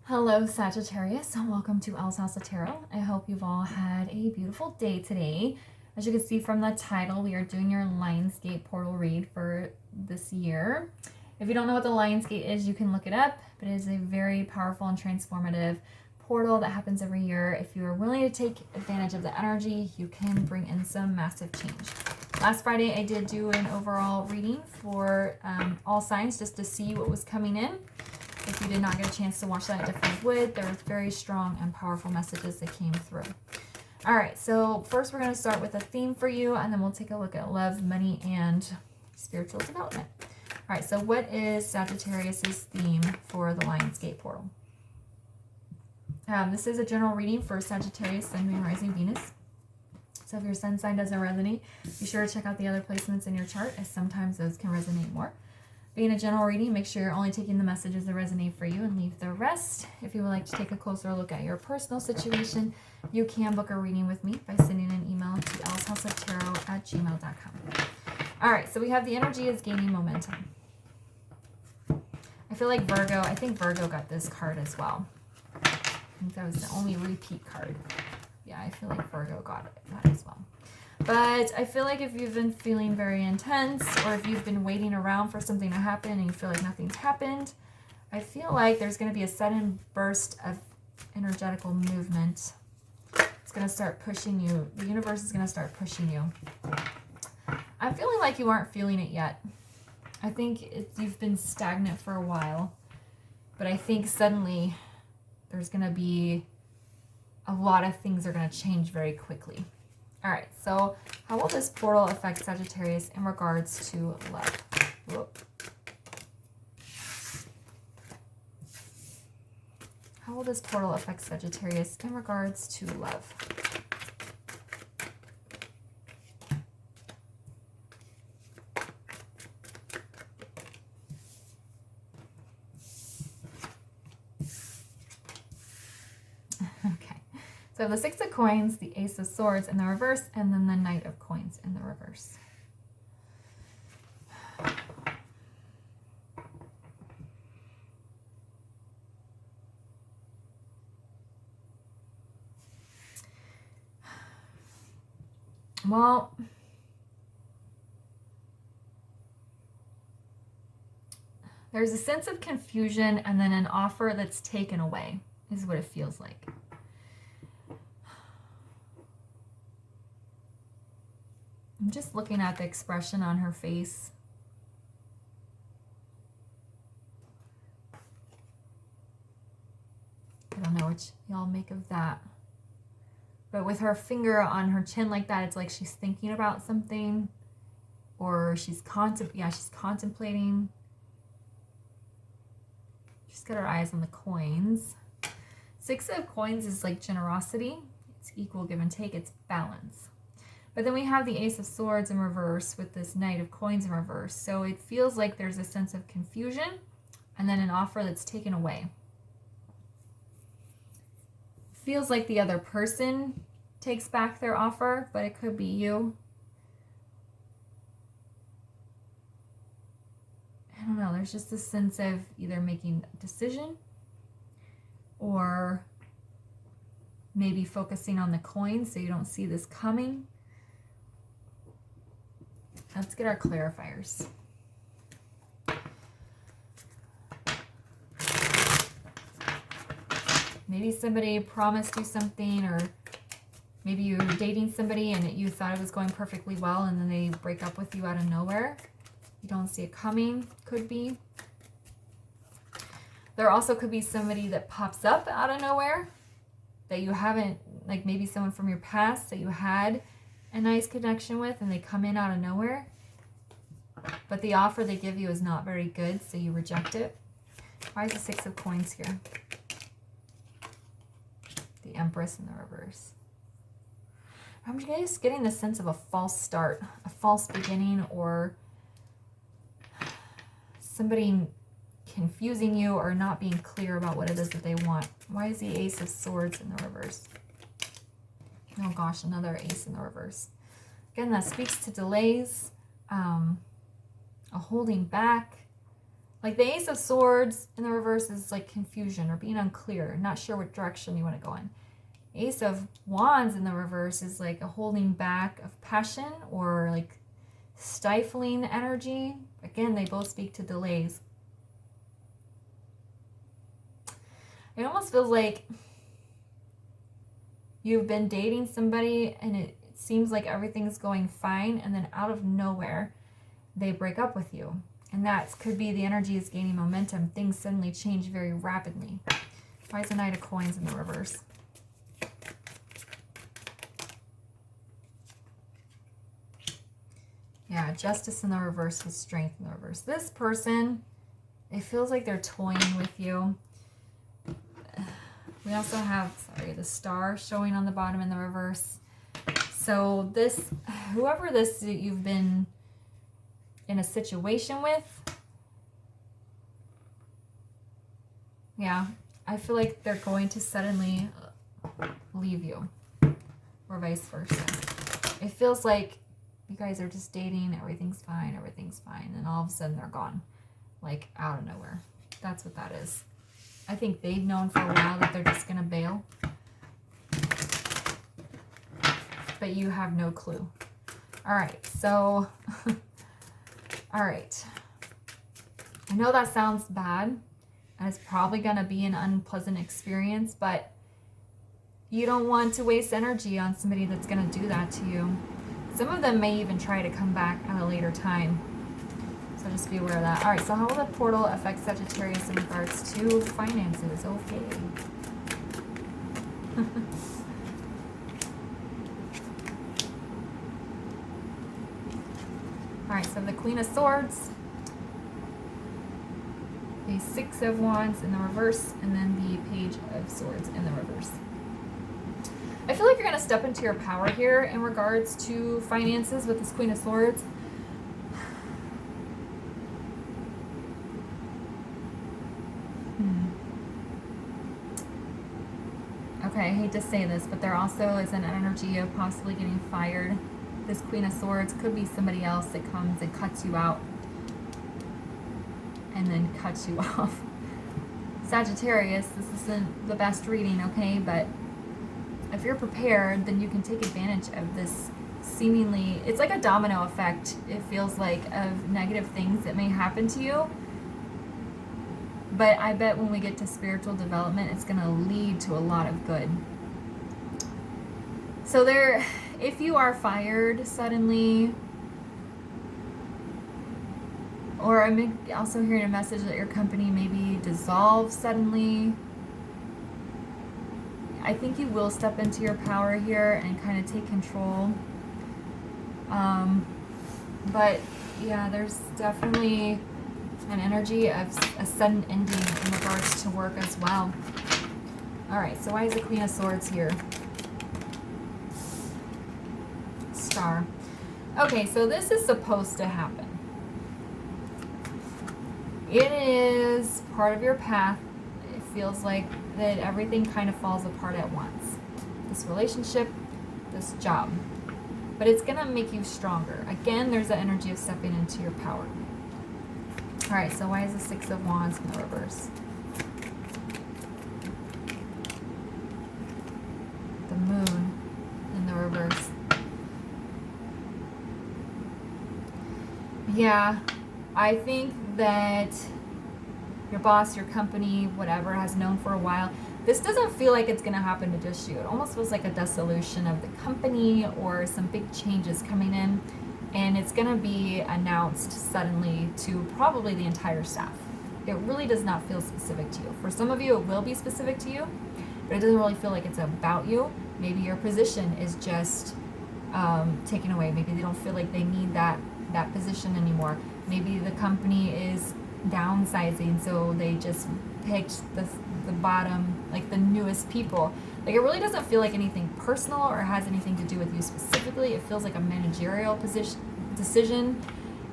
Hello Sagittarius, welcome to Elle's House of Tarot. I hope you've all had a beautiful day today. As you can see from the title, we are doing your Lionsgate portal read for this year. If you don't know what the Lionsgate is, you can look it up, but it is a very powerful and transformative portal that happens every year. If you are willing to take advantage of the energy, you can bring in some massive change. Last Friday, I did do an overall reading for all signs just to see what was coming in. If you did not get a chance to watch that, I definitely would. There was very strong and powerful messages that came through. All right, so first we're going to start with a theme for you, and then we'll take a look at love, money, and spiritual development. All right, so what is Sagittarius's theme for the Lionsgate portal? This is a general reading for Sagittarius, Sun, Moon, Rising, Venus. So if your sun sign doesn't resonate, be sure to check out the other placements in your chart, as sometimes those can resonate more. Being a general reading, make sure you're only taking the messages that resonate for you and leave the rest. If you would like to take a closer look at your personal situation, you can book a reading with me by sending an email to ellshouseoftarot@gmail.com. All right, so we have the energy is gaining momentum. I feel like Virgo, I think Virgo got this card as well. I think that was the only repeat card. Yeah, I feel like Virgo got that as well. But I feel like if you've been feeling very intense, or if you've been waiting around for something to happen and you feel like nothing's happened, I feel like there's going to be a sudden burst of energetical movement. It's going to start pushing you. The universe is going to start pushing you. I'm feeling like you aren't feeling it yet. I think you've been stagnant for a while, but I think suddenly there's going to be a lot of things are going to change very quickly. All right, so how will this portal affect Sagittarius in regards to love? Whoop. How will this portal affect Sagittarius in regards to love? Okay. So the Six of Coins, the Ace of Swords in the reverse, and then the Knight of Coins in the reverse. Well, there's a sense of confusion and then an offer that's taken away, is what it feels like. I'm just looking at the expression on her face. I don't know what y'all make of that. But with her finger on her chin like that, it's like she's thinking about something, or she's contemplating. She's got her eyes on the coins. Six of Coins is like generosity. It's equal give and take. It's balance. But then we have the Ace of Swords in reverse with this Knight of Coins in reverse. So it feels like there's a sense of confusion and then an offer that's taken away. Feels like the other person takes back their offer, but it could be you. I don't know. There's just a sense of either making a decision or maybe focusing on the coins so you don't see this coming. Let's get our clarifiers. Maybe somebody promised you something, or maybe you were dating somebody and you thought it was going perfectly well and then they break up with you out of nowhere. You don't see it coming, could be. There also could be somebody that pops up out of nowhere that you haven't, like maybe someone from your past that you had a nice connection with and they come in out of nowhere. But the offer they give you is not very good, so you reject it. Why is the Six of Coins here? The Empress in the reverse. I'm just getting the sense of a false start, a false beginning, or somebody confusing you or not being clear about what it is that they want. Why is the Ace of Swords in the reverse? Oh gosh, another Ace in the reverse. Again, that speaks to delays, a holding back, Like the Ace of Swords in the reverse is like confusion or being unclear, not sure what direction you want to go in. Ace of Wands in the reverse is like a holding back of passion or like stifling energy. Again, they both speak to delays. It almost feels like you've been dating somebody and it seems like everything's going fine, and then out of nowhere they break up with you. And that could be the energy is gaining momentum. Things suddenly change very rapidly. Why is the Knight of Coins in the reverse? Yeah, Justice in the reverse with Strength in the reverse. This person, it feels like they're toying with you. We also have, the Star showing on the bottom in the reverse. So this, whoever this you've been in a situation with, yeah, I feel like they're going to suddenly leave you, or vice versa. It feels like you guys are just dating, everything's fine, and all of a sudden they're gone, like out of nowhere. That's what that is. I think they've known for a while that they're just gonna bail, but you have no clue. All right, so, all right. I know that sounds bad, and it's probably gonna be an unpleasant experience, but you don't want to waste energy on somebody that's gonna do that to you. Some of them may even try to come back at a later time. So just be aware of that. All right, so how will the portal affect Sagittarius in regards to finances? Okay. All right, so the Queen of Swords, the Six of Wands in the reverse, and then the Page of Swords in the reverse. I feel like you're going to step into your power here in regards to finances with this Queen of Swords. Okay, I hate to say this, but there also is an energy of possibly getting fired. This Queen of Swords could be somebody else that comes and cuts you out and then cuts you off. Sagittarius, this isn't the best reading, okay, but if you're prepared, then you can take advantage of this seemingly, it's like a domino effect, it feels like, of negative things that may happen to you. But I bet when we get to spiritual development, it's going to lead to a lot of good. So there, if you are fired suddenly, or I'm also hearing a message that your company may be dissolved suddenly, I think you will step into your power here and kind of take control. But yeah, there's definitely an energy of a sudden ending in regards to work as well. All right, so why is the Queen of Swords here? Star. Okay, so this is supposed to happen. It is part of your path. It feels like that everything kind of falls apart at once. This relationship, this job. But it's going to make you stronger. Again, there's the energy of stepping into your power. All right, so why is the Six of Wands in the reverse? The Moon in the reverse. Yeah, I think that your boss, your company, whatever, has known for a while. This doesn't feel like it's going to happen to just you. It almost feels like a dissolution of the company or some big changes coming in. And it's going to be announced suddenly to probably the entire staff. It really does not feel specific to you. For some of you, it will be specific to you, but it doesn't really feel like it's about you. Maybe your position is just taken away. Maybe they don't feel like they need that position anymore. Maybe the company is downsizing, so they just picked the bottom, like the newest people. Like, it really doesn't feel like anything personal or has anything to do with you specifically. It feels like a managerial decision,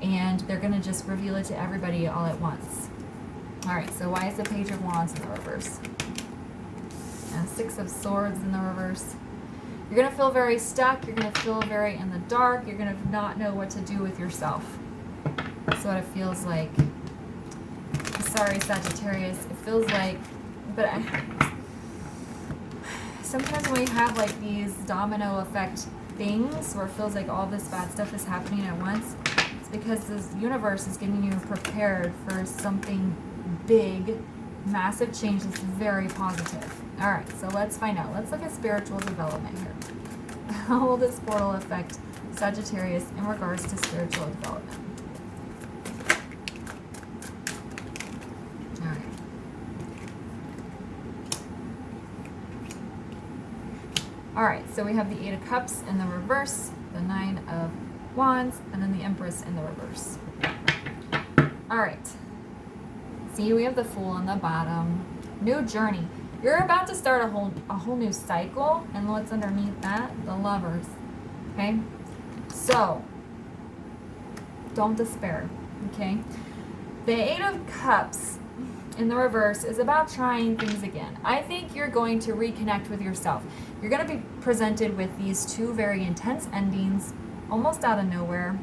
and they're going to just reveal it to everybody all at once. All right, so why is the Page of Wands in the reverse? And Six of Swords in the reverse. You're going to feel very stuck. You're going to feel very in the dark. You're going to not know what to do with yourself. That's what it feels like. sorry, Sagittarius. It feels like, but sometimes when we have like these domino effect things where it feels like all this bad stuff is happening at once, it's because this universe is getting you prepared for something big, massive change that's very positive. All right, so let's find out. Let's look at spiritual development here. How will this portal affect Sagittarius in regards to spiritual development? All right. All right, so we have the Eight of Cups in the reverse, the Nine of Wands, and then the Empress in the reverse. All right. See, we have the Fool on the bottom. New journey. You're about to start a whole new cycle, and what's underneath that? The Lovers. Okay? So, don't despair. Okay? The Eight of Cups in the reverse is about trying things again. I think you're going to reconnect with yourself. You're going to be presented with these two very intense endings, almost out of nowhere,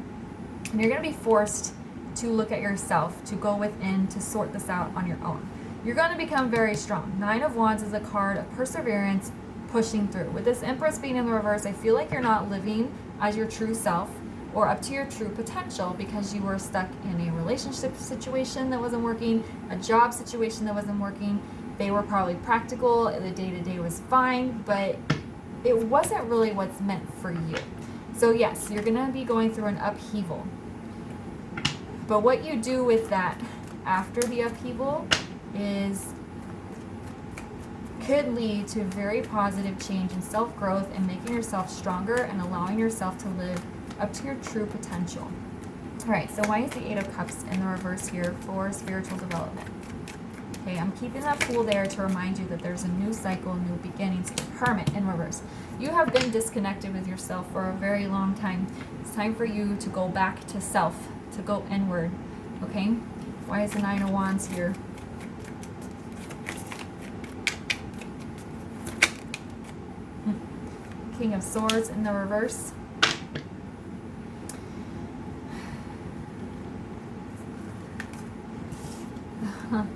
and you're going to be forced to look at yourself, to go within, to sort this out on your own. You're going to become very strong. Nine of Wands is a card of perseverance, pushing through. With this Empress being in the reverse, I feel like you're not living as your true self or up to your true potential because you were stuck in a relationship situation that wasn't working, a job situation that wasn't working. They were probably practical, the day-to-day was fine, but it wasn't really what's meant for you. So yes, you're going to be going through an upheaval. But what you do with that after the upheaval could lead to very positive change and self-growth and making yourself stronger and allowing yourself to live up to your true potential. All right, so why is the Eight of Cups in the reverse here for spiritual development? Okay, I'm keeping that Fool there to remind you that there's a new cycle, new beginnings, Hermit in reverse. You have been disconnected with yourself for a very long time. It's time for you to go back to self, to go inward, okay? Why is the Nine of Wands here? King of Swords in the reverse.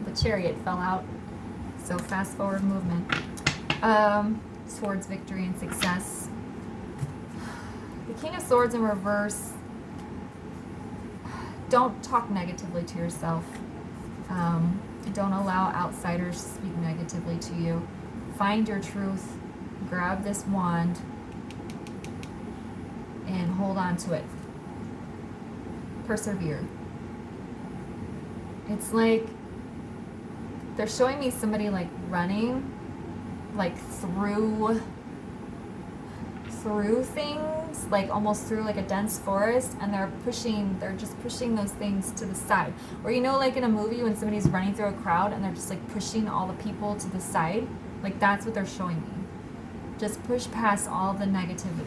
The Chariot fell out. So fast forward movement. Swords, victory, and success. The King of Swords in reverse. Don't talk negatively to yourself. Don't allow outsiders to speak negatively to you. Find your truth. Grab this wand and hold on to it. Persevere. It's like they're showing me somebody like running like through things, like almost through like a dense forest, and they're just pushing those things to the side. Or you know, like in a movie when somebody's running through a crowd and they're just like pushing all the people to the side, like that's what they're showing me. Just push past all the negativity.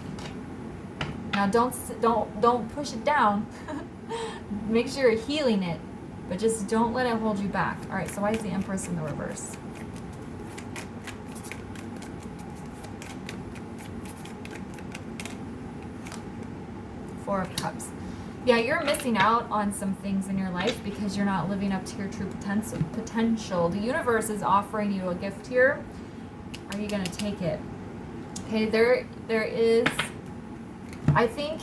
Now don't push it down. Make sure you're healing it, but just don't let it hold you back. All right, so why is the Empress in the reverse? Four of Cups. Yeah, you're missing out on some things in your life because you're not living up to your true potential. The universe is offering you a gift here. Are you going to take it? Okay, there is, I think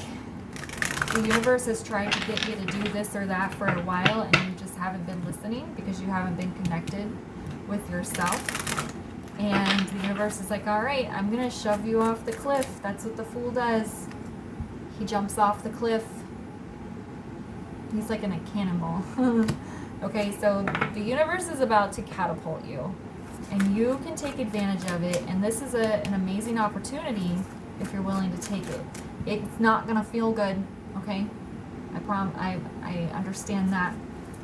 the universe has tried to get you to do this or that for a while, and you just haven't been listening because you haven't been connected with yourself. And the universe is like, all right, I'm going to shove you off the cliff. That's what the Fool does. He jumps off the cliff. He's like in a cannonball. Okay, so the universe is about to catapult you, and you can take advantage of it. And this is an amazing opportunity if you're willing to take it. It's not gonna feel good, okay? I understand that,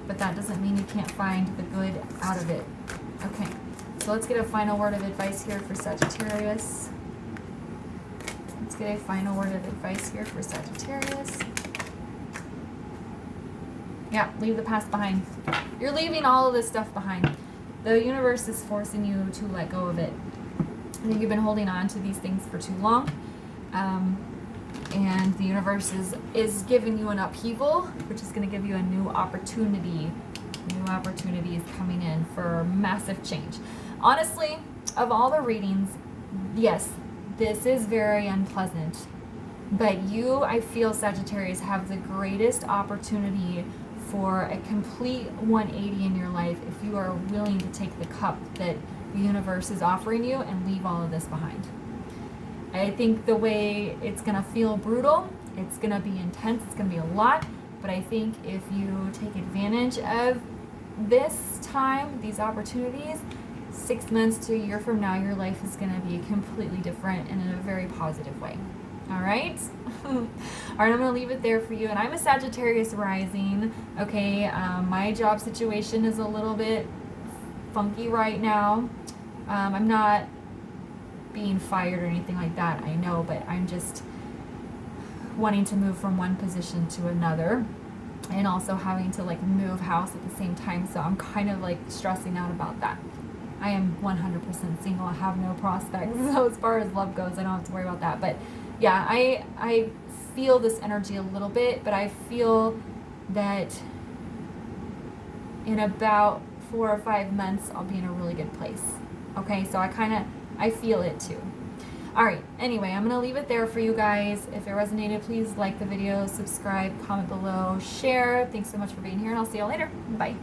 but that doesn't mean you can't find the good out of it. Okay, so let's get a final word of advice here for Sagittarius. Let's get a final word of advice here for Sagittarius. Yeah, leave the past behind. You're leaving all of this stuff behind. The universe is forcing you to let go of it. I think you've been holding on to these things for too long. And the universe is giving you an upheaval, which is going to give you a new opportunity New opportunities coming in for massive change. Honestly, of all the readings, yes, this is very unpleasant. But you, I feel, Sagittarius, have the greatest opportunity for a complete 180 in your life if you are willing to take the cup that the universe is offering you and leave all of this behind. I think the way it's going to feel brutal, it's going to be intense, it's going to be a lot, but I think if you take advantage of this time, these opportunities, 6 months to a year from now, your life is going to be completely different and in a very positive way. All right? All right, I'm going to leave it there for you. And I'm a Sagittarius rising. Okay, my job situation is a little bit funky right now. I'm not being fired or anything like that, I know, but I'm just wanting to move from one position to another and also having to like move house at the same time. So I'm kind of like stressing out about that. I am 100% single. I have no prospects. So as far as love goes, I don't have to worry about that. But yeah, I feel this energy a little bit, but I feel that in about 4 or 5 months, I'll be in a really good place. Okay, so I feel it too. All right, anyway, I'm going to leave it there for you guys. If it resonated, please like the video, subscribe, comment below, share. Thanks so much for being here, and I'll see you all later. Bye.